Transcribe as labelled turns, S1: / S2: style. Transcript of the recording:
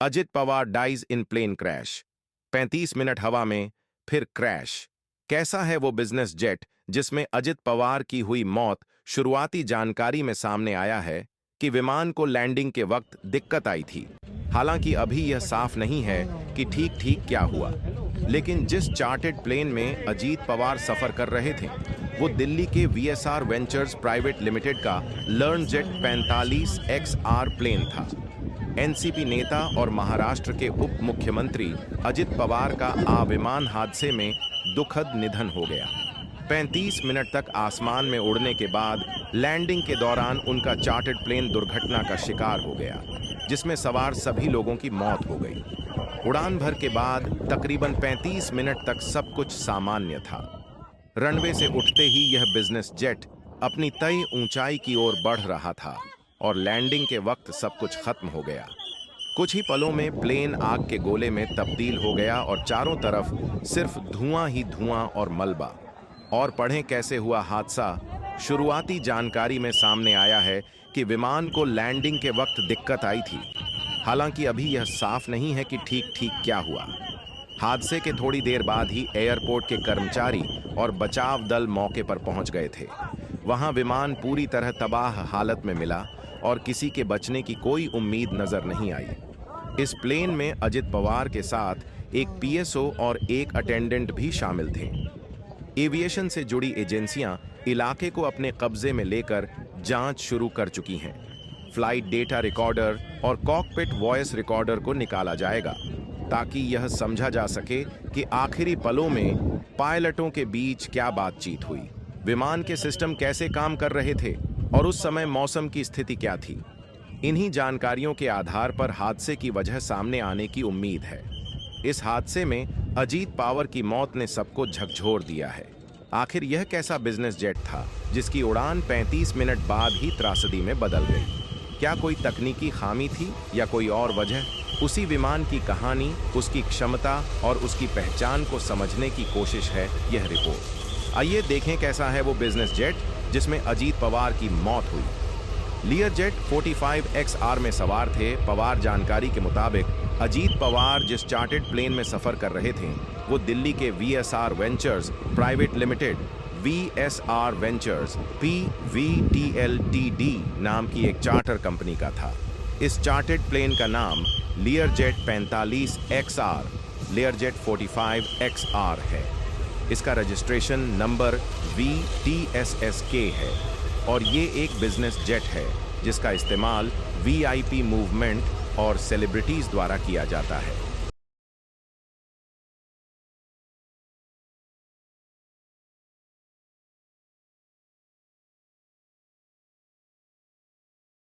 S1: Ajit Pawar dies in plane crash. 35 minute हवा में, फिर क्रैश। कैसा है वो बिजनेस जेट जिसमें अजित पवार की हुई मौत? शुरुआती जानकारी में सामने आया है कि विमान को लैंडिंग के वक्त दिक्कत आई थी। हालांकि अभी यह साफ नहीं है कि ठीक ठीक क्या हुआ, लेकिन जिस चार्टर्ड प्लेन में अजीत पवार सफर कर रहे थे वो दिल्ली के वीएसआर वेंचर्स प्राइवेट लिमिटेड का लर्नजेट 45XR प्लेन था। एनसीपी नेता और महाराष्ट्र के उप मुख्यमंत्री अजित पवार का विमान हादसे में दुखद निधन हो गया। 35 मिनट तक आसमान में उड़ने के बाद लैंडिंग के दौरान उनका चार्टर्ड प्लेन दुर्घटना का शिकार हो गया, जिसमें सवार सभी लोगों की मौत हो गई। उड़ान भर के बाद तकरीबन 35 मिनट तक सब कुछ सामान्य था। रनवे से उठते ही यह बिजनेस जेट अपनी तय ऊंचाई की ओर बढ़ रहा था और लैंडिंग के वक्त सब कुछ खत्म हो गया। कुछ ही पलों में प्लेन आग के गोले में तब्दील हो गया और चारों तरफ सिर्फ धुआं ही धुआं और मलबा। और पढ़ें कैसे हुआ हादसा। शुरुआती जानकारी में सामने आया है कि विमान को लैंडिंग के वक्त दिक्कत आई थी। हालांकि अभी यह साफ नहीं है कि ठीक ठीक क्या हुआ। हादसे के थोड़ी देर बाद ही एयरपोर्ट के कर्मचारी और बचाव दल मौके पर पहुंच गए थे। वहां विमान पूरी तरह तबाह हालत में मिला और किसी के बचने की कोई उम्मीद नजर नहीं आई। इस प्लेन में अजित पवार के साथ एक पीएसओ और एक अटेंडेंट भी शामिल थे। एविएशन से जुड़ी एजेंसियां इलाके को अपने कब्जे में लेकर जांच शुरू कर चुकी हैं। फ्लाइट डेटा रिकॉर्डर और कॉकपिट वॉइस रिकॉर्डर को निकाला जाएगा ताकि यह समझा जा सके कि आखिरी पलों में पायलटों के बीच क्या बातचीत हुई, विमान के सिस्टम कैसे काम कर रहे थे और उस समय मौसम की स्थिति क्या थी। इन्हीं जानकारियों के आधार पर हादसे की वजह सामने आने की उम्मीद है। इस हादसे में अजीत पवार की मौत ने सबको झकझोर दिया है। आखिर यह कैसा बिजनेस जेट था जिसकी उड़ान 35 मिनट बाद ही त्रासदी में बदल गई? क्या कोई तकनीकी खामी थी या कोई और वजह? उसी विमान की कहानी, उसकी क्षमता और उसकी पहचान को समझने की कोशिश है यह रिपोर्ट। आइए देखें कैसा है वो बिजनेस जेट जिसमें अजीत पवार की मौत हुई। लीयरजेट 45XR में सवार थे। पवार जानकारी के मुताबिक अजीत पवार जिस चार्टर्ड प्लेन में सफर कर रहे थे वो दिल्ली के VSR ventures private limited VSR ventures PVTLTD नाम की एक चार्टर कंपनी का था। इस चार्टर्ड प्लेन का नाम लीयरजेट 45XR लीयरजेट 45XR है। इसका रजिस्ट्रेशन नंबर VTSSK है और ये एक बिजनेस जेट है जिसका इस्तेमाल VIP मूवमेंट और सेलिब्रिटीज द्वारा किया जाता है।